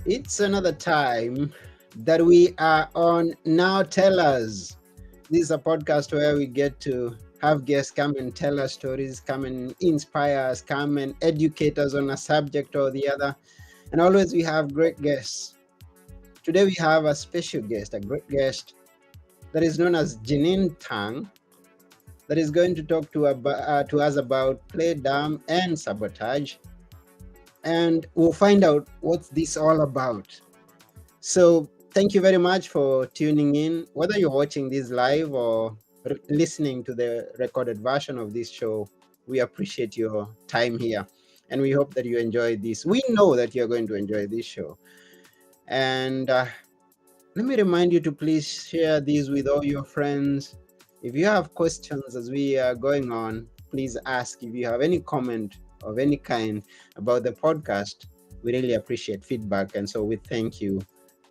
It's another time that we are on Now Tell Us. This is a podcast where we get to have guests come and tell us stories, come and inspire us, come and educate us on a subject or the other. And always we have great guests. Today we have a special guest, a great guest that is known as Jeaneen Tang, that is going to talk to us about play, dumb, and sabotage. And we'll find out what's this all about. So, thank you very much for tuning in. Whether you're watching this live or listening to the recorded version of this show, we appreciate your time here. And we hope that you enjoy this. We know that you're going to enjoy this show. And let me remind you to please share this with all your friends. If you have questions as we are going on, please ask. If you have any comment of any kind about the podcast, we really appreciate feedback. And so we thank you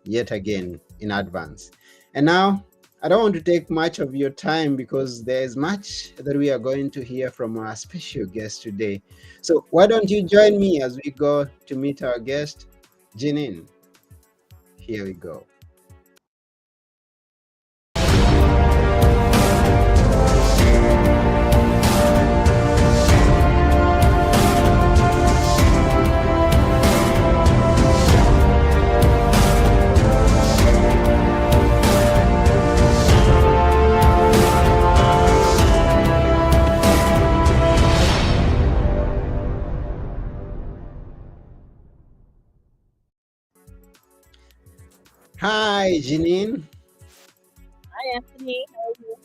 yet again in advance. And now, I don't want to take much of your time because there's much that we are going to hear from our special guest today. So why don't you join me as we go to meet our guest, Jeaneen. Here we go. Hi, Jeaneen. Hi, Anthony. How are you?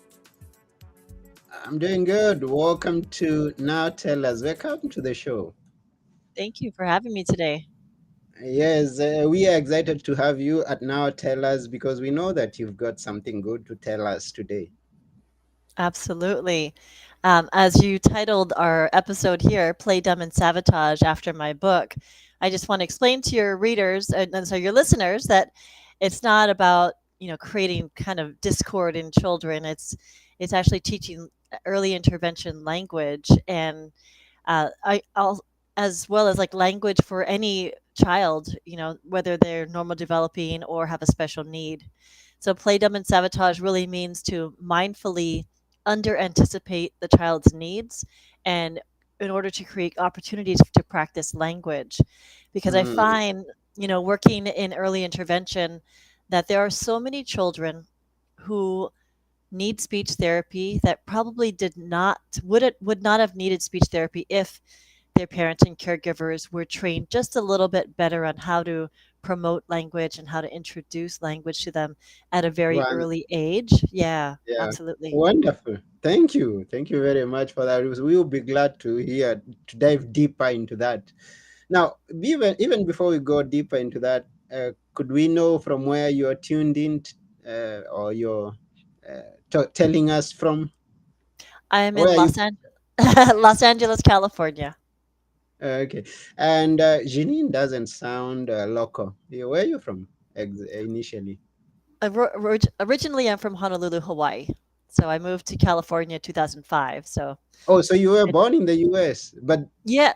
I'm doing good. Welcome to Now Tell Us. Welcome to the show. Thank you for having me today. Yes, we are excited to have you at Now Tell Us because we know that you've got something good to tell us today. Absolutely. As you titled our episode here, Play Dumb and Sabotage, after my book, I just want to explain to your readers and so your listeners that it's not about, creating kind of discord in children. It's actually teaching early intervention language and I'll as well as like language for any child, whether they're normal developing or have a special need. So play dumb and sabotage really means to mindfully under anticipate the child's needs and in order to create opportunities to practice language. Because I Mm, find, working in early intervention that there are so many children who need speech therapy that probably did not would not have needed speech therapy if their parents and caregivers were trained just a little bit better on how to promote language and how to introduce language to them at a very one, early age. Yeah, yeah, absolutely. wonderful. Thank you. Thank you very much for that. We will be glad to hear, to dive deeper into that. Now, even before we go deeper into that, could we know from where you're tuned in or you're telling us from? I am in Where are you? Los Angeles, California. Okay. And Jeanine doesn't sound local. Yeah, where are you from initially? Originally, I'm from Honolulu, Hawaii. So I moved to California 2005. So Oh, so you were it, born in the US, but yeah,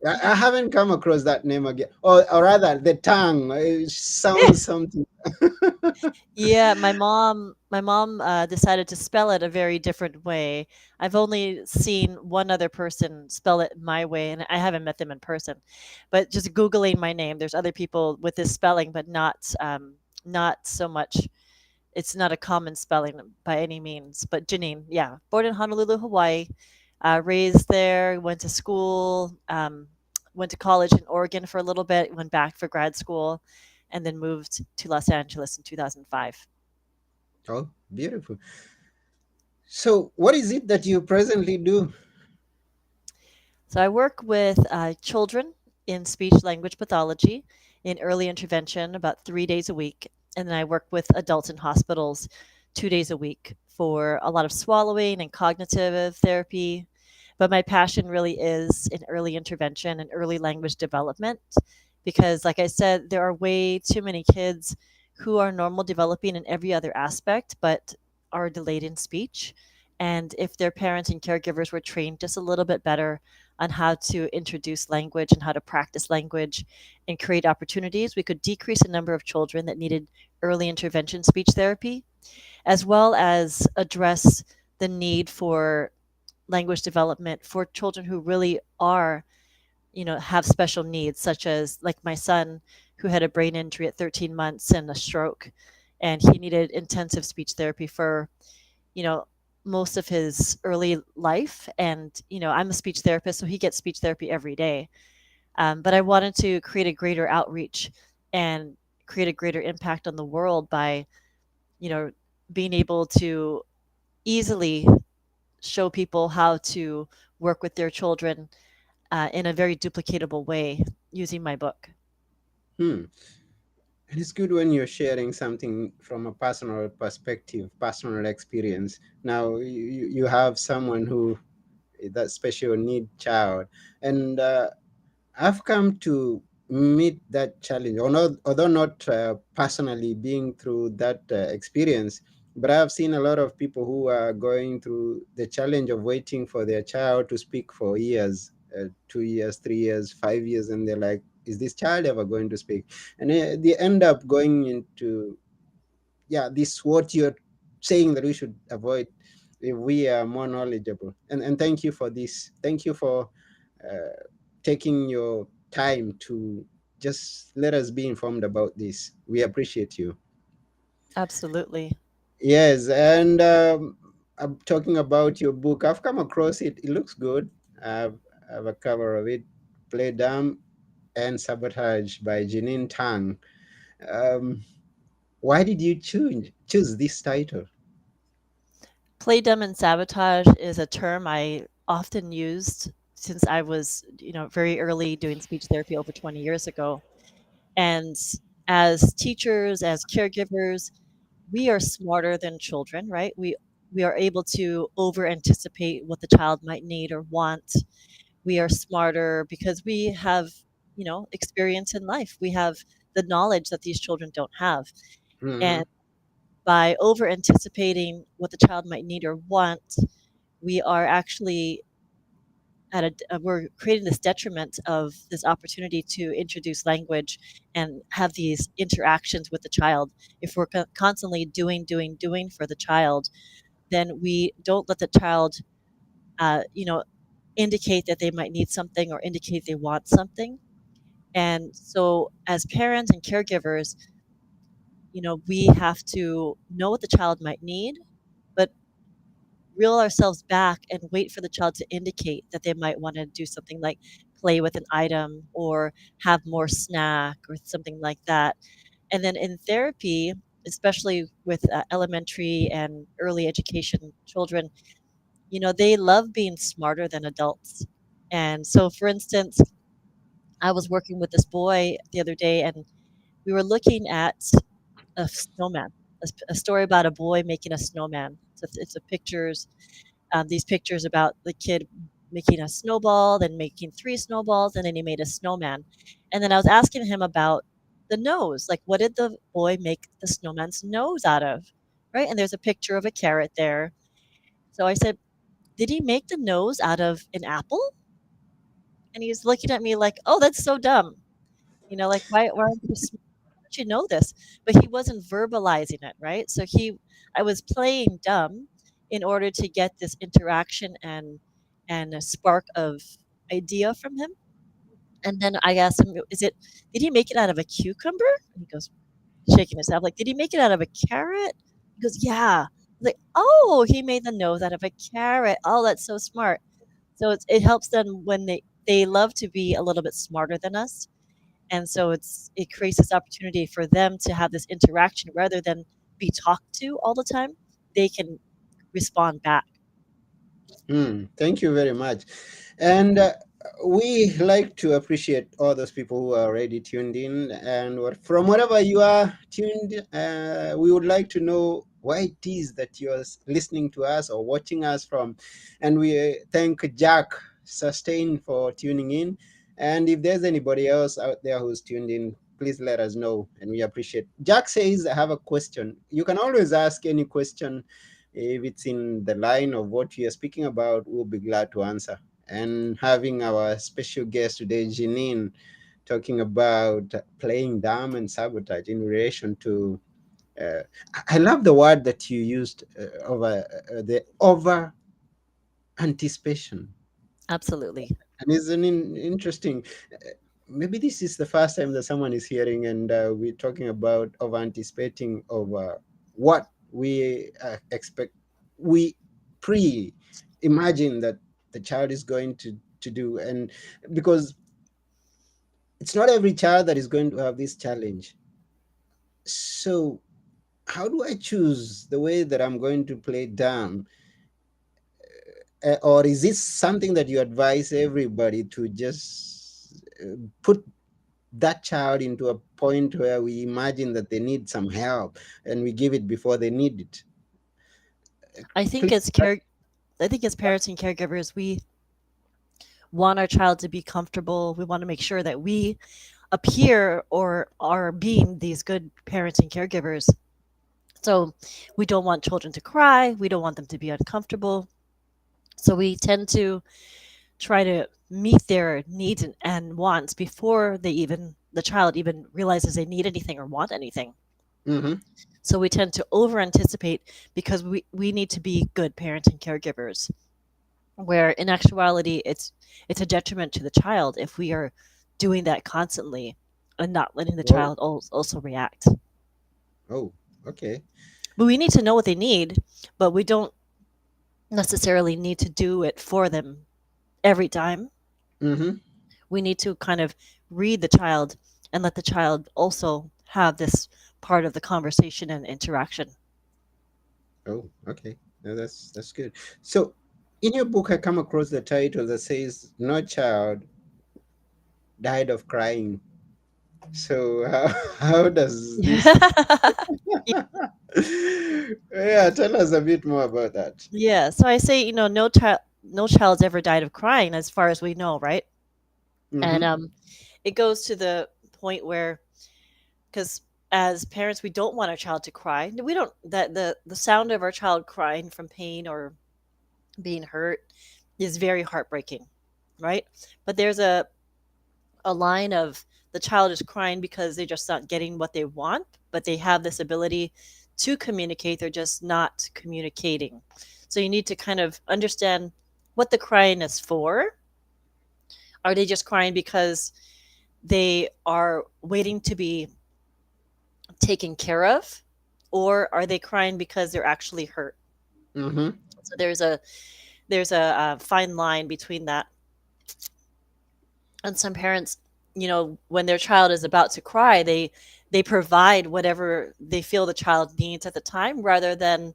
I haven't come across that name again. Or rather, the tongue sounds yes. something. Yeah, my mom decided to spell it a very different way. I've only seen one other person spell it my way, and I haven't met them in person. But just Googling my name, there's other people with this spelling, but not so much. It's not a common spelling by any means. But Janine, yeah, born in Honolulu, Hawaii, raised there, went to school, went to college in Oregon for a little bit, went back for grad school, and then moved to Los Angeles in 2005. Oh, beautiful. So, what is it that you presently do? So I work with children in speech language pathology in early intervention about 3 days a week. And then I work with adults in hospitals 2 days a week for a lot of swallowing and cognitive therapy. But my passion really is in early intervention and early language development because, like I said, there are way too many kids who are normal developing in every other aspect, but are delayed in speech. And if their parents and caregivers were trained just a little bit better on how to introduce language and how to practice language and create opportunities, we could decrease the number of children that needed early intervention speech therapy, as well as address the need for language development for children who really are, have special needs, such as like my son, who had a brain injury at 13 months and a stroke, and he needed intensive speech therapy for, you know, most of his early life. And, I'm a speech therapist, so he gets speech therapy every day. But I wanted to create a greater outreach and create a greater impact on the world by, you know, being able to easily show people how to work with their children in a very duplicatable way using my book. Hmm. And it's good when you're sharing something from a personal perspective, personal experience. Now you have someone who that special need child, and I've come to meet that challenge, although not personally being through that experience, but I've seen a lot of people who are going through the challenge of waiting for their child to speak for years, 2 years, 3 years, 5 years, and they're like, is this child ever going to speak? And they end up going into, yeah, this what you're saying that we should avoid if we are more knowledgeable. And thank you for this. Thank you for uh, taking your time to just let us be informed about this. We appreciate you. Absolutely. Yes, and I'm talking about your book. I've come across it. It looks good. I have a cover of it. Play Dumb and Sabotage by Jeaneen Tang. Um, why did you choose this title? Play dumb and sabotage is a term I often used since I was, very early doing speech therapy over 20 years ago. And as teachers, as caregivers, we are smarter than children, right? We are able to over anticipate what the child might need or want. We are smarter because we have, experience in life. We have the knowledge that these children don't have. Hmm. And by over anticipating what the child might need or want, we are actually we're creating this detriment of this opportunity to introduce language and have these interactions with the child. If we're constantly doing for the child, then we don't let the child, uh, you know, indicate that they might need something or indicate they want something. And so, as parents and caregivers, we have to know what the child might need, but reel ourselves back and wait for the child to indicate that they might want to do something like play with an item or have more snack or something like that. And then in therapy, especially with elementary and early education children, they love being smarter than adults. And so, for instance, I was working with this boy the other day, and we were looking at a snowman, a story about a boy making a snowman. So it's a pictures, these pictures about the kid making a snowball, then making three snowballs, and then he made a snowman. And then I was asking him about the nose, like what did the boy make the snowman's nose out of, right? And there's a picture of a carrot there. So I said, did he make the nose out of an apple? And he's looking at me like, oh, that's so dumb. Like why aren't you don't you know this? But he wasn't verbalizing it, right? So I was playing dumb in order to get this interaction and a spark of idea from him. And then I asked him, did he make it out of a cucumber? And he goes, shaking his head, like, did he make it out of a carrot? He goes, yeah. I was like, oh, he made the nose out of a carrot. Oh, that's so smart. So it helps them when they love to be a little bit smarter than us, and so it creates this opportunity for them to have this interaction rather than be talked to all the time. They can respond back. Thank you very much. And we like to appreciate all those people who are already tuned in. And from wherever you are tuned, we would like to know why it is that you're listening to us or watching us from. And we thank Jack Sustain for tuning in. And if there's anybody else out there who's tuned in, please let us know. And we appreciate. Jack says, I have a question. You can always ask any question If it's in the line of what you're speaking about, we'll be glad to answer. And having our special guest today, Jeaneen, talking about playing dumb and sabotage in relation to. Uh, I love the word that you used, over the over anticipation, Absolutely. and it's an interesting. Maybe this is the first time that someone is hearing, and we're talking about over anticipating over what we expect. We pre imagine that the child is going to do, and because it's not every child that is going to have this challenge. So how do I choose the way that I'm going to play dumb? Or is this something that you advise everybody to just put that child into a point where we imagine that they need some help and we give it before they need it? I think Please. as care I think as parents and caregivers, we want our child to be comfortable. We want to make sure that we appear or are being these good parents and caregivers. So we don't want children to cry. We don't want them to be uncomfortable. So we tend to try to meet their needs and wants before the child even realizes they need anything or want anything. Mm-hmm. So we tend to over anticipate because we need to be good parents and caregivers. Where in actuality it's a detriment to the child if we are doing that constantly and not letting the Oh, child also react. oh, okay. But we need to know what they need, but we don't necessarily need to do it for them every time. Mm-hmm. We need to kind of read the child and let the child also have this part of the conversation and interaction. Oh, okay. No, that's good. So, in your book, I come across the title that says "No child died of crying." So, how does this? Yeah, tell us a bit more about that. Yeah, so I say, no child's ever died of crying as far as we know, right? And Mm-hmm. it goes to the point where, because as parents, we don't want our child to cry. We don't that the sound of our child crying from pain or being hurt is very heartbreaking, right? But there's a line of the child is crying because they're just not getting what they want, but they have this ability to communicate. They're just not communicating. So you need to kind of understand what the crying is for. Are they just crying because they are waiting to be taken care of? Or are they crying because they're actually hurt? Mm-hmm. So there's a fine line between that. And some parents, when their child is about to cry, they provide whatever they feel the child needs at the time rather than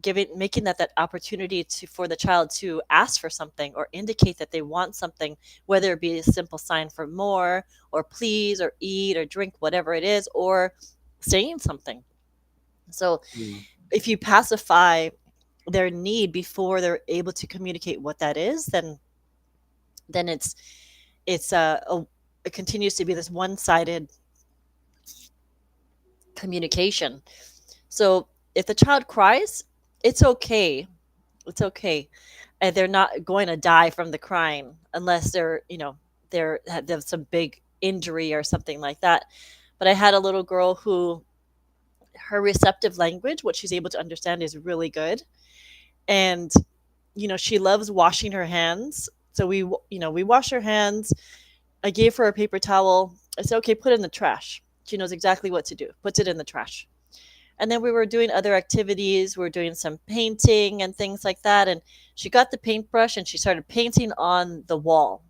giving making that opportunity to for the child to ask for something or indicate that they want something, whether it be a simple sign for more or please or eat or drink, whatever it is, or saying something. So Mm-hmm. if you pacify their need before they're able to communicate what that is, then it's it continues to be this one-sided communication. So if the child cries, it's okay. It's okay. And they're not going to die from the crying unless they have some big injury or something like that. But I had a little girl who her receptive language, what she's able to understand is really good. And she loves washing her hands. So we wash her hands. I gave her a paper towel. I said, okay, put it in the trash. She knows exactly what to do. Puts it in the trash. And then we were doing other activities. We were doing some painting and things like that. And she got the paintbrush and she started painting on the wall.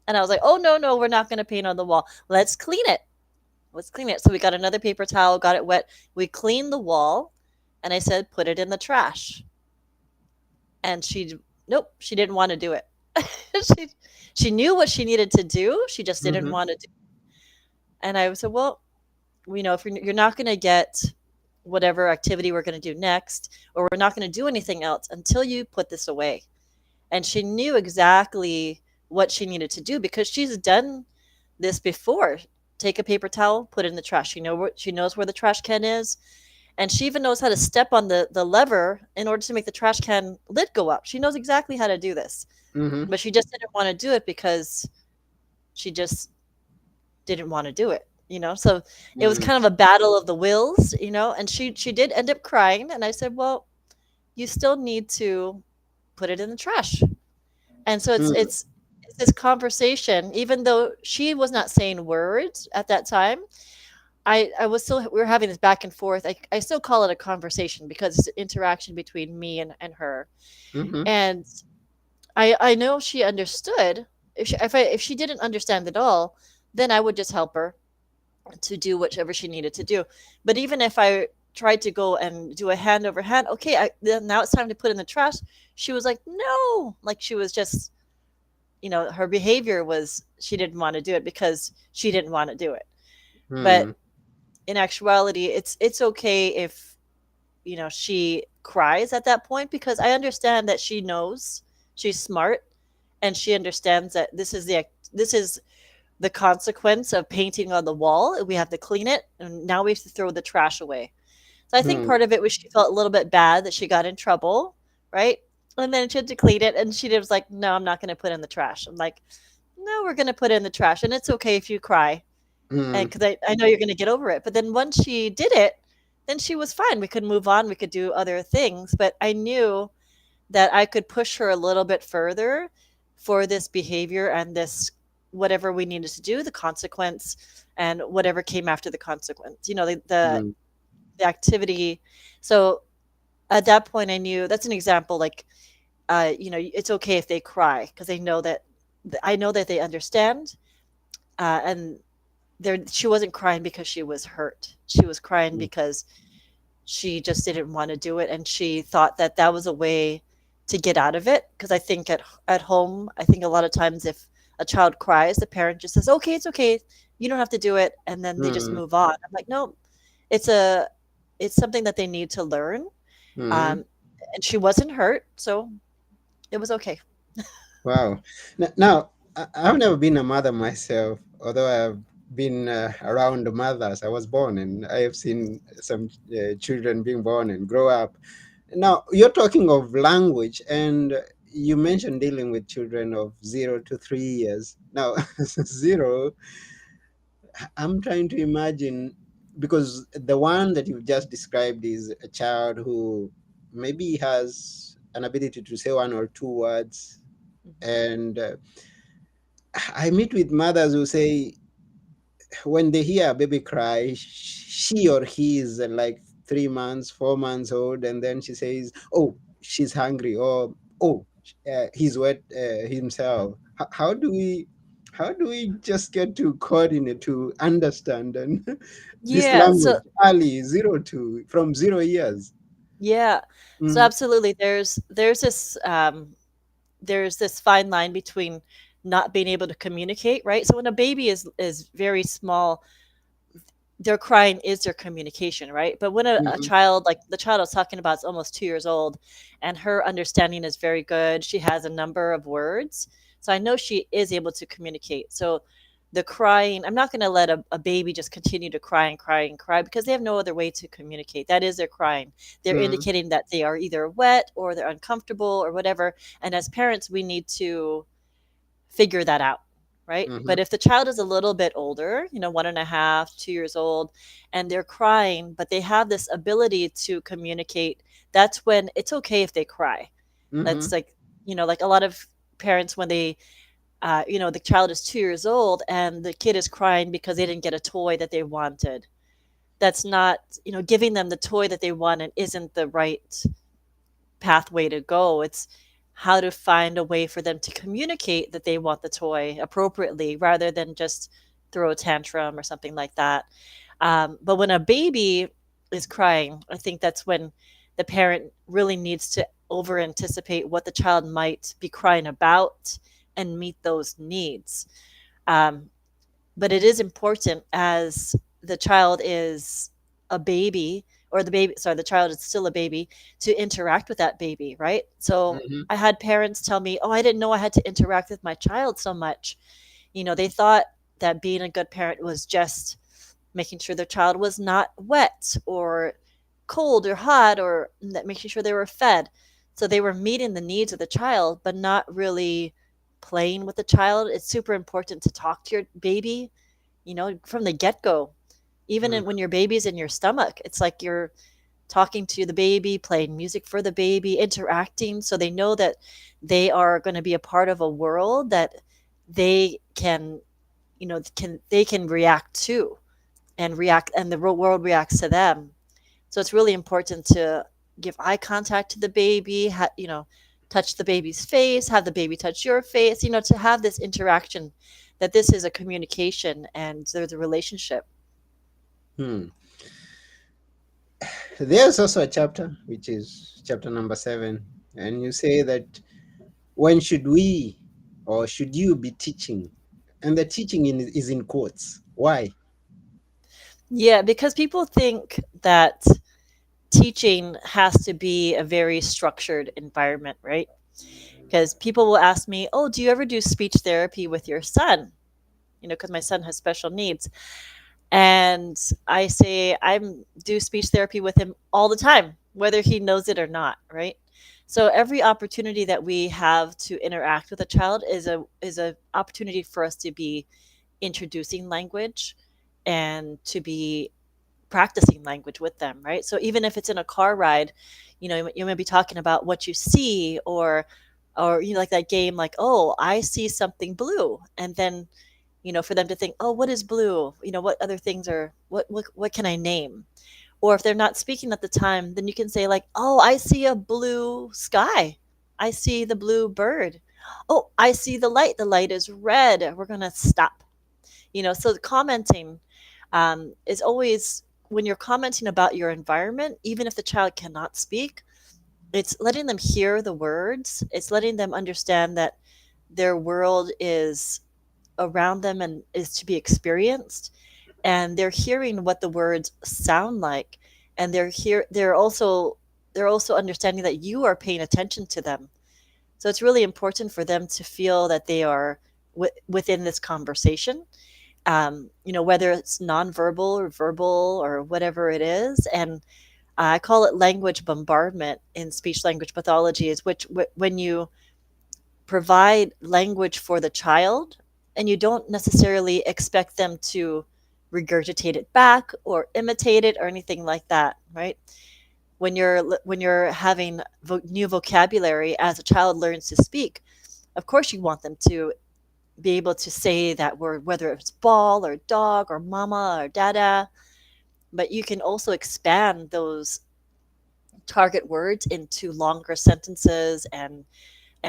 And I was like, oh, no, no, we're not going to paint on the wall. Let's clean it. Let's clean it. So we got another paper towel, got it wet. We cleaned the wall. And I said, put it in the trash. And nope, she didn't want to do it. she, she knew what she needed to do. She just didn't Mm-hmm. want to do it. And I said, well, if you're not going to get whatever activity we're going to do next, or we're not going to do anything else until you put this away. And she knew exactly what she needed to do because she's done this before. Take a paper towel, put it in the trash. She knows where the trash can is, And she even knows how to step on the lever in order to make the trash can lid go up. She knows exactly how to do this, Mm-hmm. but she just didn't want to do it because she just didn't want to do it, you know? So it was Mm-hmm. kind of a battle of the wills, you know? And she did end up crying. And I said, well, you still need to put it in the trash. And so it's this conversation, even though she was not saying words at that time, I was still we were having this back and forth. I still call it a conversation because it's an interaction between me and her. Mm-hmm. And I know she understood. If she didn't understand at all, then I would just help her to do whatever she needed to do. But even if I tried to go and do a hand over hand, okay, then now it's time to put in the trash. She was like, no, like she was just, her behavior was she didn't want to do it because she didn't want to do it. But Mm-hmm. in actuality, it's okay if she cries at that point because I understand that she knows she's smart and she understands that this is the consequence of painting on the wall. We have to clean it, and now we have to throw the trash away. So I think Mm-hmm. part of it was she felt a little bit bad that she got in trouble, right? And then she had to clean it, and she was like, "No, I'm not going to put it in the trash." I'm like, "No, we're going to put it in the trash, and it's okay if you cry, and because I know you're going to get over it." But then once she did it, then she was fine. We could move on. We could do other things. But I knew that I could push her a little bit further for this behavior and this whatever we needed to do, the consequence and whatever came after the consequence. The Mm-hmm. the activity. So at that point I knew that's an example like it's okay if they cry because they know that I know that they understand and she wasn't crying because she was hurt. She was crying because she just didn't want to do it and she thought that that was a way to get out of it because I think at home I think a lot of times if a child cries the parent just says okay, it's okay, you don't have to do it, and then they just Mm-hmm. move on. I'm like, no, it's a it's something that they need to learn. Mm-hmm. um and she wasn't hurt, so it was okay. Wow. Now, I've never been a mother myself, although I've been around mothers. I was born and I have seen some children being born and grow up. Now, you're talking of language, and you mentioned dealing with children of 0 to 3 years. Now, zero, I'm trying to imagine because the one that you've just described is a child who maybe has an ability to say one or two words. Mhm. And I meet with mothers who say when they hear a baby cry, she or he is like 3 months, 4 months old, and then she says, "Oh, she's hungry," or "Oh, he's wet himself." How do we just get to coordinate to understand and this Yeah, so language early 0 to 0 years? yeah. So Mm, absolutely there's this fine line between not being able to communicate, right? So when a baby is very small, their crying is their communication, right? But when a mhm, child, like the child I was talking about, is almost 2 years old and her understanding is very good, she has a number of words. So I know she is able to communicate. So the crying, I'm not going to let a baby just continue to cry and cry and cry because they have no other way to communicate. That is their crying. They're mm, indicating that they are either wet or they're uncomfortable or whatever. And as parents, we need to figure that out, right? mhm, But if the child is a little bit older, 1.5, 2 years old, and they're crying, but they have this ability to communicate, that's when it's okay if they cry. That's mhm, like a lot of parents when the child is 2 years old and the kid is crying because they didn't get a toy that they wanted. That's not, giving them the toy that they wanted isn't the right pathway to go. It's how to find a way for them to communicate that they want the toy appropriately rather than just throw a tantrum or something like that. But when a baby is crying, I think that's when the parent really needs to over anticipate what the child might be crying about and meet those needs. Um, but it is important as the child is a baby, or the child is still a baby, to interact with that baby, right? So mhm, I had parents tell me, oh, I didn't know I had to interact with my child so much. They thought that being a good parent was just making sure their child was not wet or cold or hot, or that making sure they were fed. So they were meeting the needs of the child, but not really playing with the child. It's super important to talk to your baby, from the get go. Even Mm, when your baby's in your stomach, it's like you're talking to the baby, playing music for the baby, interacting, so they know that they are going to be a part of a world that they can, they can react to, and the real world reacts to them. So it's really important to give eye contact to the baby, touch the baby's face, have the baby touch your face, to have this interaction, that this is a communication and there's a relationship. hmm. There's also a chapter, which is chapter number 7, and you say that when should we or should you be teaching? And the teaching is in quotes. Why? Yeah, because people think that teaching has to be a very structured environment, right? Because people will ask me, "Oh, do you ever do speech therapy with your son?" Because my son has special needs. And I say I do speech therapy with him all the time, whether he knows it or not, right? So every opportunity that we have to interact with a child is a opportunity for us to be introducing language and to be practicing language with them, right? So even if it's in a car ride, you may be talking about what you see, or like that game, like, oh, I see something blue, and then for them to think, oh, what is blue? What other things are, what can I name? Or if they're not speaking at the time, then you can say, like, oh, I see a blue sky. I see the blue bird. Oh, I see the light. The light is red. We're going to stop. So commenting is always, when you're commenting about your environment, even if the child cannot speak, it's letting them hear the words. It's letting them understand that their world is around them and is to be experienced, and they're hearing what the words sound like, and they're also understanding that you are paying attention to them. So it's really important for them to feel that they are within this conversation, whether it's nonverbal or verbal or whatever it is. And I call it language bombardment in speech language pathology, is when you provide language for the child and you don't necessarily expect them to regurgitate it back or imitate it or anything like that, right? When you're having new vocabulary as a child learns to speak, of course you want them to be able to say that word, whether it's ball or dog or mama or dada. But you can also expand those target words into longer sentences and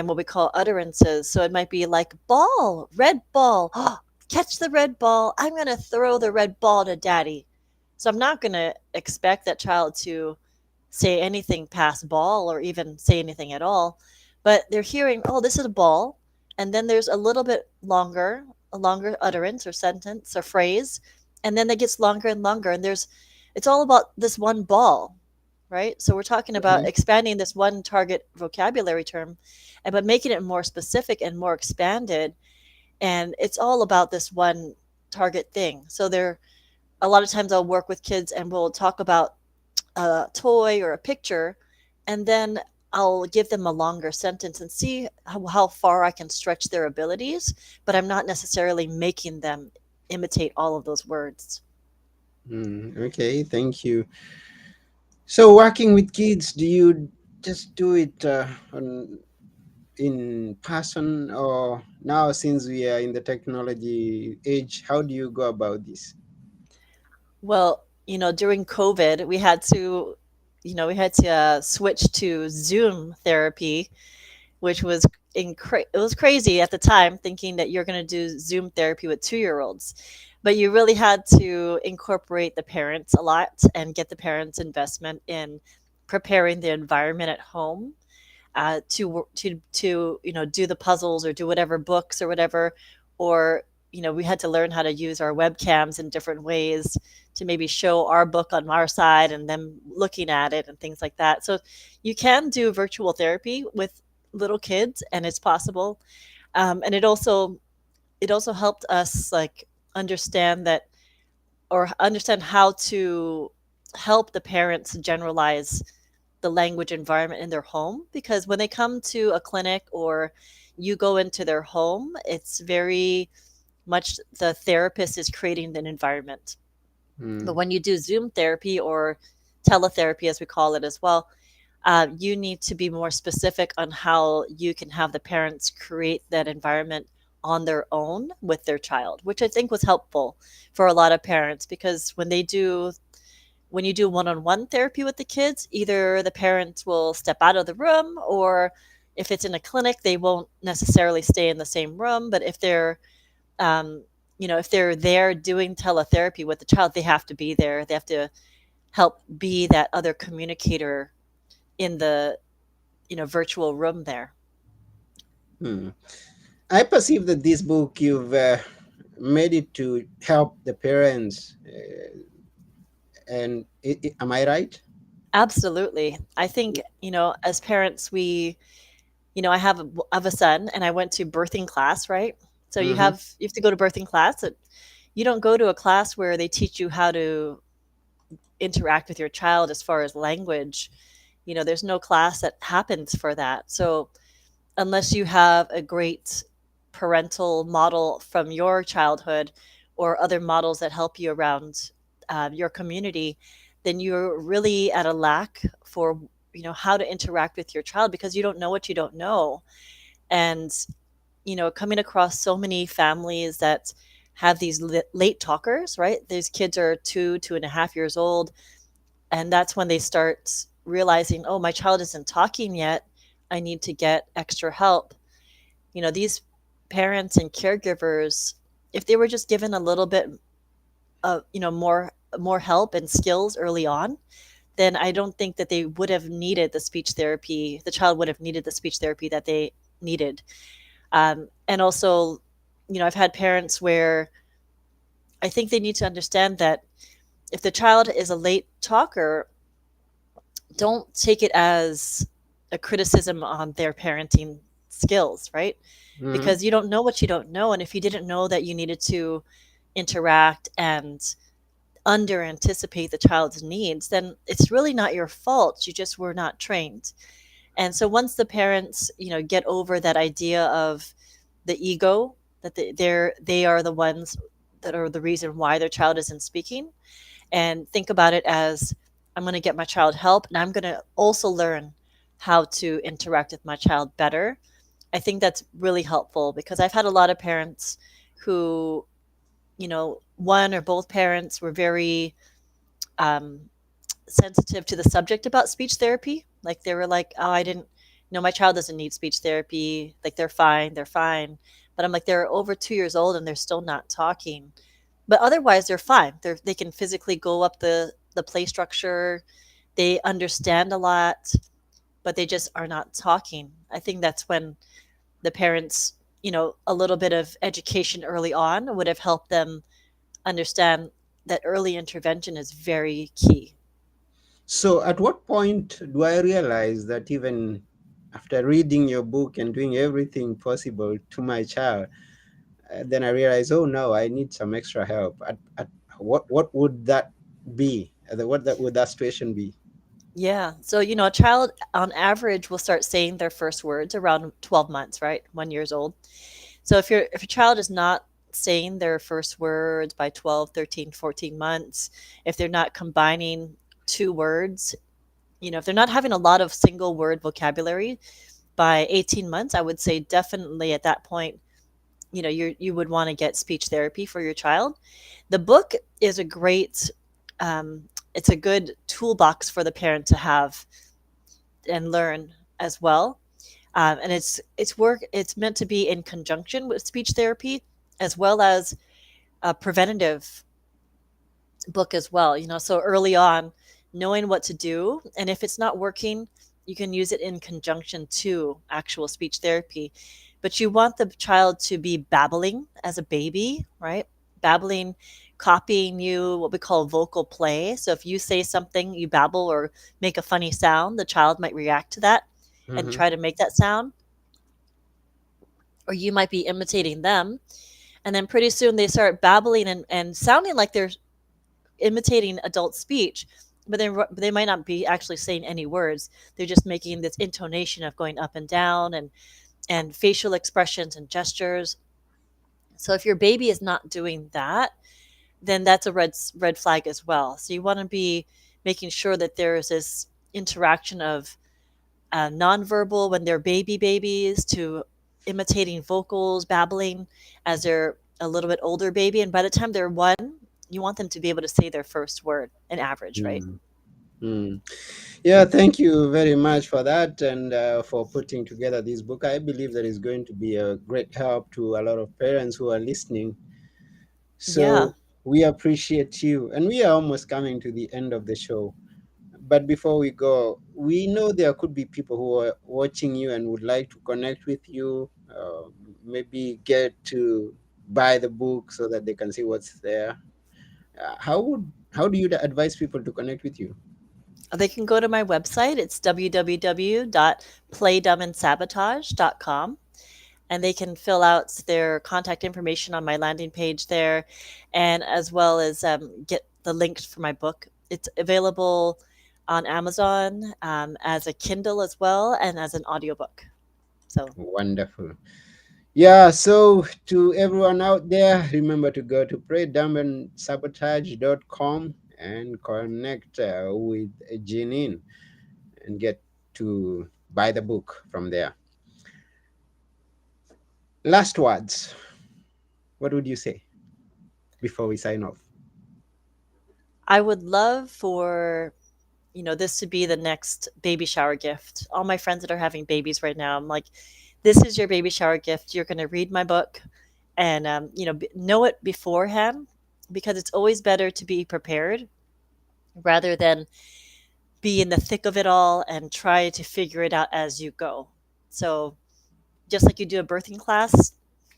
what we call utterances. So it might be like ball, red ball. Catch the red ball. I'm going to throw the red ball to daddy. So I'm not going to expect that child to say anything past ball or even say anything at all. But they're hearing, oh, this is a ball. And then there's a longer utterance or sentence or phrase. And then it gets longer and longer. And it's all about this one ball, right? So we're talking about Mhm. expanding this one target vocabulary term, but making it more specific and more expanded. And it's all about this one target thing. So a lot of times I'll work with kids and we'll talk about a toy or a picture, and then I'll give them a longer sentence and see how far I can stretch their abilities, but I'm not necessarily making them imitate all of those words. Okay, thank you. So, working with kids, do you just do it in person, or now since we are in the technology age, how do you go about this? Well, during COVID, we had to switch to Zoom therapy, which was it was crazy at the time, thinking that you're going to do Zoom therapy with 2-year-olds. But you really had to incorporate the parents a lot and get the parents' investment in preparing the environment at home, to do the puzzles or do whatever books or whatever, or we had to learn how to use our webcams in different ways to maybe show our book on our side and them looking at it and things like that. So you can do virtual therapy with little kids, and it's possible. And it also helped us, like, understand that, or understand how to help the parents generalize the language environment in their home, because when they come to a clinic or you go into their home, it's very much the therapist is creating an environment. But Mm, when you do Zoom therapy or teletherapy, as we call it as well, you need to be more specific on how you can have the parents create that environment on their own with their child, which I think was helpful for a lot of parents, because when you do one-on-one therapy with the kids, either the parents will step out of the room, or if it's in a clinic, they won't necessarily stay in the same room. But if they're um, if they're there doing teletherapy with the child, they have to be there. They have to help be that other communicator in the virtual room there. mm. I perceive that this book you've made it to help the parents, and am I right? Absolutely. I think, as parents, I have a son, and I went to birthing class, right? So Mm-hmm. you have to go to birthing class. You don't go to a class where they teach you how to interact with your child as far as language. There's no class that happens for that. So unless you have a great parental model from your childhood or other models that help you around your community, then you're really at a lack for how to interact with your child, because you don't know what you don't know. And coming across so many families that have these late talkers, right? These kids are 2.5 years old, and that's when they start realizing, oh, my child isn't talking yet, I need to get extra help. These parents and caregivers, if they were just given a little bit of more help and skills early on, then I don't think that they would have needed the speech therapy. The child would have needed the speech therapy that they needed. And also, I've had parents where I think they need to understand that if the child is a late talker, don't take it as a criticism on their parenting skills, right? Mm-hmm. Because you don't know what you don't know. And if you didn't know that you needed to interact and under anticipate the child's needs, then it's really not your fault. You just were not trained. And so once the parents, get over that idea of the ego, that they are the ones that are the reason why their child isn't speaking, and think about it as, I'm going to get my child help, and I'm going to also learn how to interact with my child better. I think that's really helpful, because I've had a lot of parents who, one or both parents were very um, sensitive to the subject about speech therapy. Like they were like, oh, I didn't, my child doesn't need speech therapy. Like they're fine, they're fine. But I'm like, they're over 2 years old and they're still not talking. But otherwise, they're fine. They can physically go up the play structure. They understand a lot, but they just are not talking. I think that's when the parents, a little bit of education early on would have helped them understand that early intervention is very key. So, at what point do I realize that even after reading your book and doing everything possible to my child, then I realize, oh no, I need some extra help. At what would that be? What that would that situation be? Yeah. So, a child on average will start saying their first words around 12 months, right? 1 years old. So if your child is not saying their first words by 12, 13, 14 months, if they're not combining two words, if they're not having a lot of single word vocabulary by 18 months, I would say definitely at that point, you would want to get speech therapy for your child. The book is a great it's a good toolbox for the parent to have and learn as well. And it's meant to be in conjunction with speech therapy, as well as a preventative book as well. So early on, knowing what to do, and if it's not working, you can use it in conjunction to actual speech therapy. But you want the child to be babbling as a baby, right? Babbling, copying you, what we call vocal play. So if you say something, you babble or make a funny sound, the child might react to that and Mm-hmm. try to make that sound, or you might be imitating them. And then pretty soon they start babbling and sounding like they're imitating adult speech. but they might not be actually saying any words. They're just making this intonation of going up and down, and facial expressions and gestures. So if your baby is not doing that, then that's a red flag as well. So you want to be making sure that there is this interaction of nonverbal when they're babies to imitating vocals, babbling as they're a little bit older baby. And by the time they're one, you want them to be able to say their first word, an average, right? Mm. Mm. Yeah, thank you very much for that and for putting together this book. I believe that is going to be a great help to a lot of parents who are listening. Yeah. So we appreciate you. And we are almost coming to the end of the show. But before we go, we know there could be people who are watching you and would like to connect with you, maybe get to buy the book so that they can see what's there. How do you advise people to connect with you? They can go to my website. It's www.playdumandsabotage.com. And they can fill out their contact information on my landing page there, and as well as get the links for my book. It's available on Amazon as a Kindle as well and as an audiobook. So Wonderful. Yeah, so to everyone out there, remember to go to playdumbandsabotage.com and connect with Jeaneen and get to buy the book from there. Last words. What would you say before we sign off? I would love for this to be the next baby shower gift. All my friends that are having babies right now, I'm like, this is your baby shower gift. You're going to read my book and know it beforehand, because it's always better to be prepared rather than be in the thick of it all and try to figure it out as you go. So, just like you do a birthing class,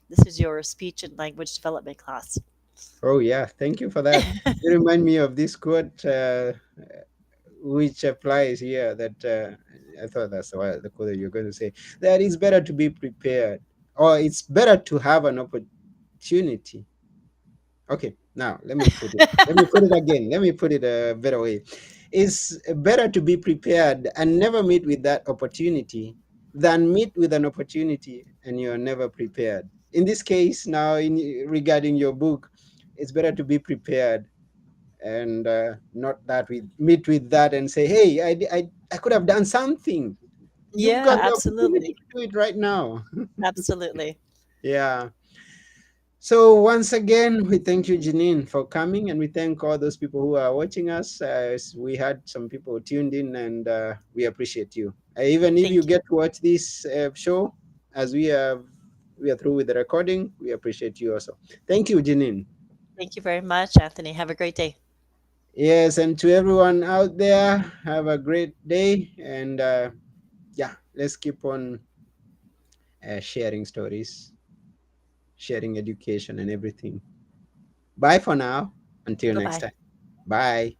this is your speech and language development class. Oh, yeah, thank you for that. You remind me of this quote, which applies here that I thought that's the quote that you're going to say. That it's better to be prepared, or it's better to have an opportunity. Okay, now let me put it. Let me put it again. Let me put it a better way. It's better to be prepared and never meet with that opportunity than meet with an opportunity and you're never prepared. In this case, now regarding your book, it's better to be prepared and not that we meet with that and say, "Hey, I could have done something." You've Yeah, got the opportunity absolutely. to do it right now. Absolutely. Yeah. So once again, we thank you, Jeaneen, for coming, and we thank all those people who are watching us. We had some people tuned in, and we appreciate you. Even if you Thank you. get to watch this show, as we are through with the recording, we appreciate you also. Thank you, Jeaneen. Thank you very much, Anthony. Have a great day. Yes, and to everyone out there, have a great day, and yeah, let's keep on sharing stories, sharing education, and everything. Bye for now. Until Bye next bye. time. Bye.